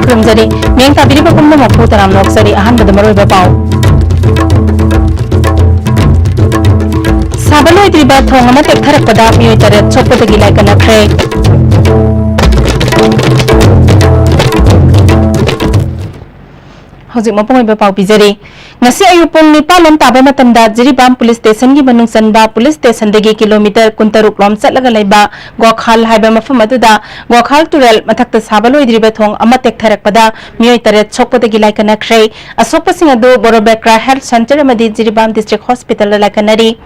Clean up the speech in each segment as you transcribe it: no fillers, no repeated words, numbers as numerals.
Kurumjari, Meng Tabiri Bakumna Mapu Taram Noksari Ahan Badamaro Bapau. Sabalo Idriba Thongama Tekthara Pada Mio Taret Chopota Gilai Kana Kre. Hojik Mapung Bapau Pizari. Ngasi ayupong nipalom taba matamda Jiribam Police Station gi manung sanba Police Station degi kilometer kuntaruk lom chatlaga laiba Gokhal haiba mafam aduda Gokhal Turel mathakta sabalo idriba thong ama tektharakpada mioi taret chokpodagi laikana khrei asokpa sing adu Borobekra Health Center amadi Jiribam District Hospital laikanari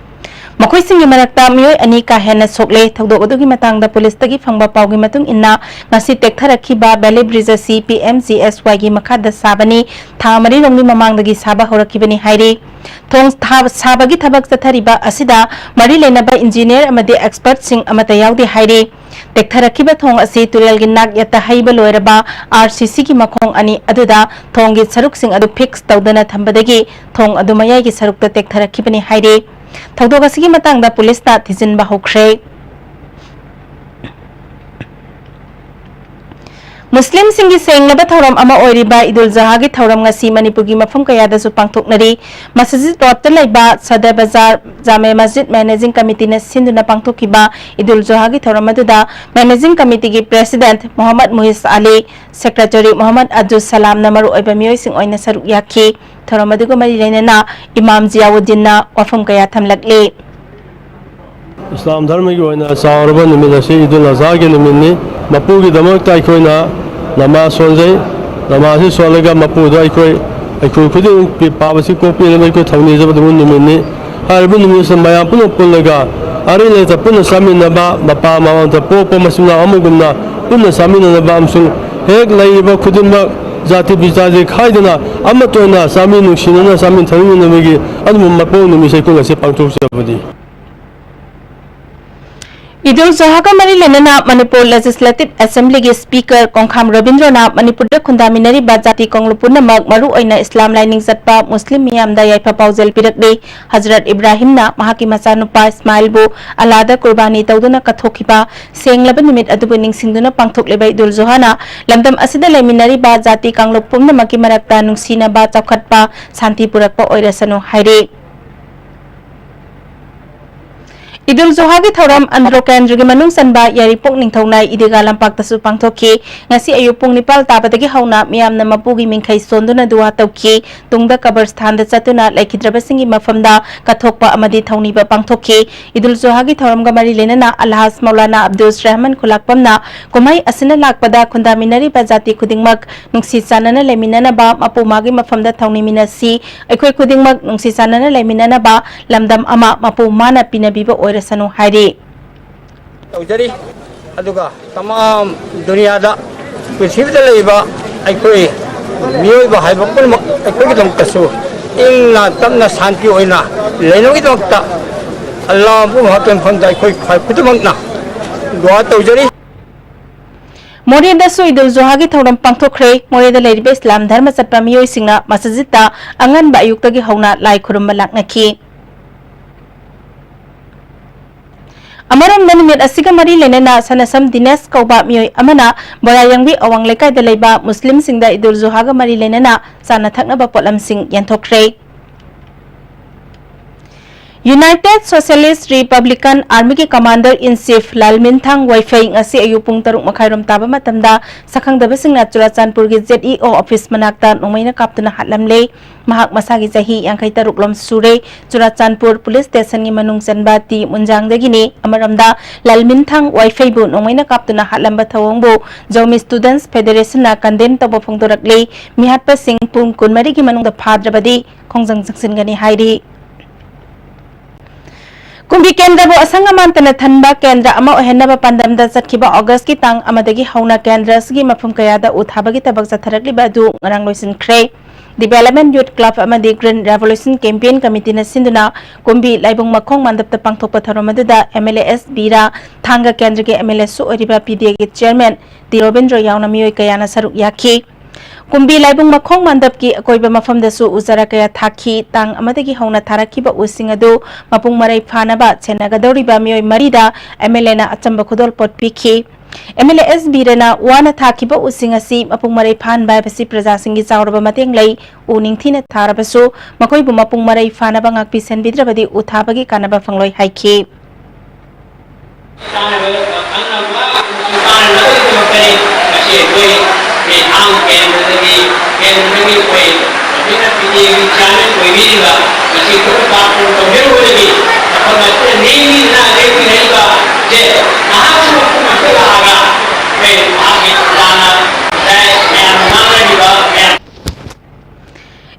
Makoi singi marakta mioi ani ka hena sokle thogdok adugi matangda police tagi phangba pawgi matung inna ngasi tektharakhiba Valley Bridge CPMCSY gi makhada sabani thamari rongni mamangdagi saba horakibani hairi thong sabagi thabak chathariba asida mari lenaba engineer amadi expert sing amata yaudi hairi tektharakhiba thong asi turel gi nak yata haiba loiraba RCC gi makhong ani aduda thong gi saruk sing adu fix tawdana thambadagi thong adu mayai gi sarukta tektharakibani hairi Thogdok asigi matangda police ta thijin ba hokre Muslim singi senglaba thoram ama oiriba Idul Zuha gi thoram ngasi Manipur gi mafam kayada su pangthoknari Masjid Road ta laiba Sadar Bazar Jame Masjid Managing Committee na sinduna pangthokiba Idul Zuha gi thoram aduda Managing Committee gi President Muhammad Muhis Ali Secretary Muhammad Abdul Salam na maru oiba mioi sing oina saruk yakhi thoram adugo mari leinana Imam Ziauddin na wafam kaya thamlakle Islam dharma ki oina sawarba nimit asi Idul Azha ki nimitni mapu ki damakta aikoina namaz sonjai namaz hi solaga mapu da aikoi khuding pabasi kopi le ko thawni jaba dum nimitni harbu nimit sa maya puno pullaga ari le ta puno samina ba mapa ma ta popo masuna amugumna puno samina ba amsung hek laiba khudinba jati bijaje khaidana amatona saminu shinana samin thawni nimigi adum mapu nimi sai ko ngase pangthok sabadi Idul Zuha ka mari lenana Manipur Legislative Assembly gi Speaker Kongkham Rabindranath Manipur da khundaminari bajati konglupuna mag maru oina Islam lining zatpa Muslim miyam da yaipa paujel pirakde Hazrat Ibrahim na mahaki machanupa Ismail bu alada qurbani tawduna kathokiba senglaba nimit adubu ningsingduna pangthokleba Idul Zuha na lamdam asida leminari bajati konglupumna maki marakta nungsina ba chawkhatpa santi purakpa oirasanu haire Idul Zuha gi thoram andro kendra gi manung sanba yari pok ning thonai idiga lampak tasu pangthoki ngasi ayupung nipal tabadagi hauna miyam na mapugi mingkhai sonduna duwa tawki tungda kabar sthan da chatuna laikhidraba singi mafamda kathokpa amadi thoni ba pangthoki Idul Zuha gi thoram ga mari lenana Alhas Maulana Abdul Rahman khulakpamna kumai asina lakpada khundaminari bajati khudingmak nungsi chanana leminana ba mapuma gi mafamda thoni minasi aikhoi khudingmak nungsi chanana leminana ba lamdam ama mapuma na pinabiba Rasanu Hari. Jadi, aduga, tamam dunia ada prinsip terlibat. Aku mioi bahai bakul aku kita mengkasu. Inna tamna santi oina. Lain kita makta. Allah pun hatuan pandai aku kita makna. Dua tahu jadi. Mori da su Idul Zuha gi thoram pangthokre mori da leiribe Islam dharma chatpa mioi singna masjidta angan ba ayukta gi hauna lai khurum balaknaki. Amaram nanimit asiga mari lenana sanasam Dinesh kauba mioi amana borayangbi awang lekai da leiba Muslim singda Idul Zuha ga mari lenana sana thakna ba potlam sing yanthokre United Socialist Republican Army ki Commander in Chief Lalminthang Waifei ngasi ayupung taruk makhairom taba matamda sakhang daba singna Churachandpur gi ZEO office manakta nomaina kaptuna hatlamle mahak masagi jahi yang kai taruk lom sure Churachandpur police station gi manung sanbati munjang dagini amaramda Lalminthang Waifei bu nomaina kaptuna hatlamba thawongbo Jomi Students Federation na kandem tabo phongdorakle mihatpa sing pung kunmari gi manung da phadrabadi khongjang jaksin gani hairi Kumbi kendra bo asanga mantana thanba kendra ama ohenaba pandamda chatkiba August ki tang amadagi hauna kendra sgi mafum kayada uthabagi tabak chatharakli badu ngarang loisin khre Development Youth Club amadi Green Revolution Campaign Committee na sinduna kumbi laibung makhong mandapta pangthokpa tharomaduda MLAS Bira Thanga Kendra ke MLA su oriba PDA ke Chairman T Robindra yauna miyoi kayana saruk yakhi kumbi laibung makhong mandap ki akoiba mafam da su uzara kaya thakhi tang amadagi hauna tharakhiba using adu mapung marai phanaba chenagadoriba miyoi marida MLA na achamba khudol pot pikhi MLAS Birana wana thakiba using asi mapung marai phan bai basi praja singi chauraba mateng lai uning thina tharabasu makoi bu mapung marai phanaba ngakpi sen bidrabadi uthabagi kanaba fangloi haikhi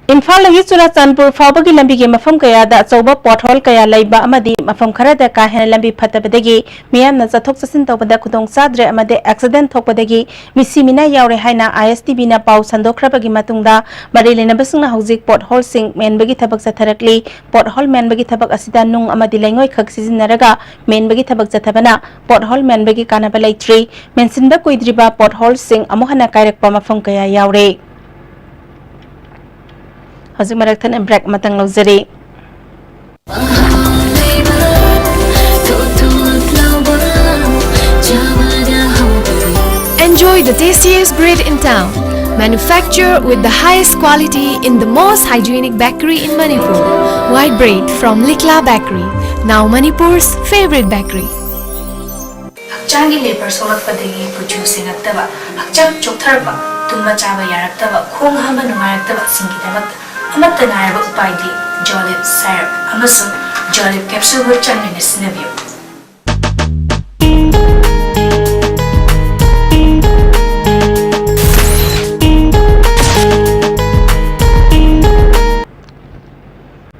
Imphal lagi Churachandpur faubagi lambi ge mafam kaya da achauba pothole kaya laiba amadi mafam khara da ka hena lambi phatabadagi miyam na chathok chasin tawbada khudong chadre amade accident thokpadagi misimina yaure haina ISTB na pau sandokhrabagi matungda marilena basungna hojik pothole sing menbagi thabak chatharakli pothole menbagi thabak asida nung amadi laingoi khak sijinnaraga menbagi thabak chathabana pothole menbagi kanaba laitri mensinda koidriba pothole sing amuhana kairakpa mafam kaya yaure Hazuk maraktan break matang lauzari. Enjoy the tastiest bread in town. Manufactured with the highest quality in the most hygienic bakery in Manipur. White bread from Likla Bakery, now Manipur's favorite bakery. Hakchangi labor solakpadagi producing attaba hakchang choktarba tumma chaba yaraktaba khong hama nungayaktaba singidamak amata nairba upaidi jolip syrup amasung jolip capsule ho changne sinabiyo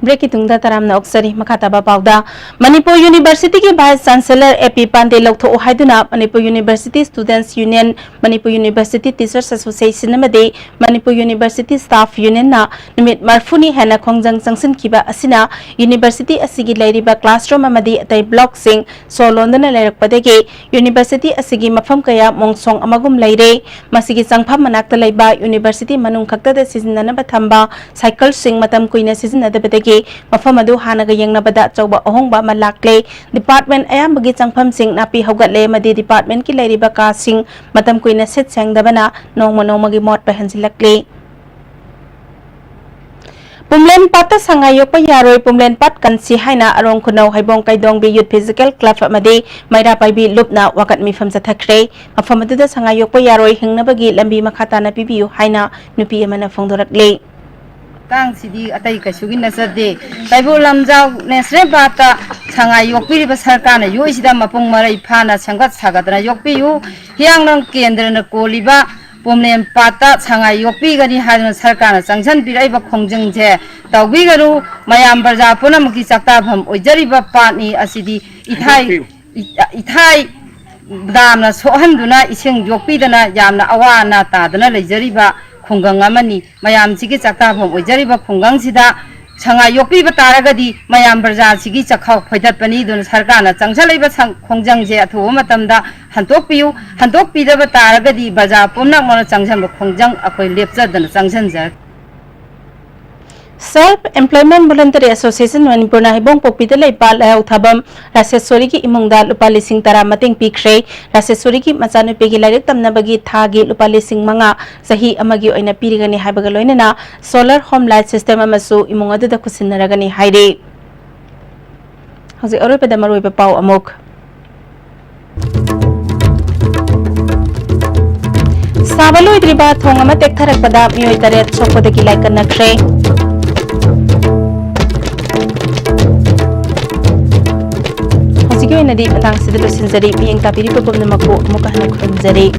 Break itungda taramna oksari makhataba pauda Manipur University ki Vice Chancellor AP Pande loktho haiduna Manipur University Students Union Manipur University Teachers Association amade Manipur University Staff Union na numit marfuni hena khongjang changsin kiba asina University asigi lairiba classroom amadi atai block sing solondana lairakpadege University asigi mafam kaya mongsong amagum laire masigi changpham manakta laiba University manung khakta da sizinna bathamba cycle sing matam kuina sizinna da badege mafam adu hanaga yengna bada chauba ohongba malakle department ayambagi changpham sing napi hogatle madi department ki lairiba ka sing matam kuina set sengdabana nongma nongmagi mot pahansilakle Pumlen Pata Sangayok pa yaroi Pumlen Pat kansi haina arong kunaw haibong kaidong bi youth physical club amadi mayra pai bi lupna wakat mi fam sa thakre mafam adu da sangayok pa yaroi hingna bagi lambi makhata na pibiu haina nupi amana phongdorakle Kang sidi atai kasugin nasade taibo lamjau nesre bata sangai yokpiri ba sarkana yo isida mapung marai phana sangat sagadana yokpiyu hiang nang kendra na koliba pomlen pata sangai yokpi gani hadna sarkana sangsan birai ba khongjang je tawbi garu mayam barja punam ki sakta pham ojari ba pani asidi ithai damna sohanduna ising yokpi dana yamna awana ta dana lejari ba khunggang amani mayam sigi chakta phom ojariba khunggang sida sanga yokpi ba taragadi mayam barja sigi chakhau phoidat pani dun sarkana changsalaiba khongjang je athu matamda hantokpi da ba taragadi baja pomna mona changsan ba khongjang akoi lepcha dan changsan ja Self Employment Voluntary Association Manipur na hibong pokpita lai pa layaw thabam Raseswari ki imungda lupa lising tara mating pikre Raseswari ki macano pegi lairik tamna bagi thagi lupa lising mga sahi amagi oina pirigani haibagaloina na solar home light system amasu imunga da kusinaragani haire Hausi oro pada marui pa pau amok Sabalo idriba thong amatek tharak pada miyoi taret sokpodagi laikan nakre Sige na di matang sa dalo sinzari miyang tapiri pa po na mako mukha na khunzari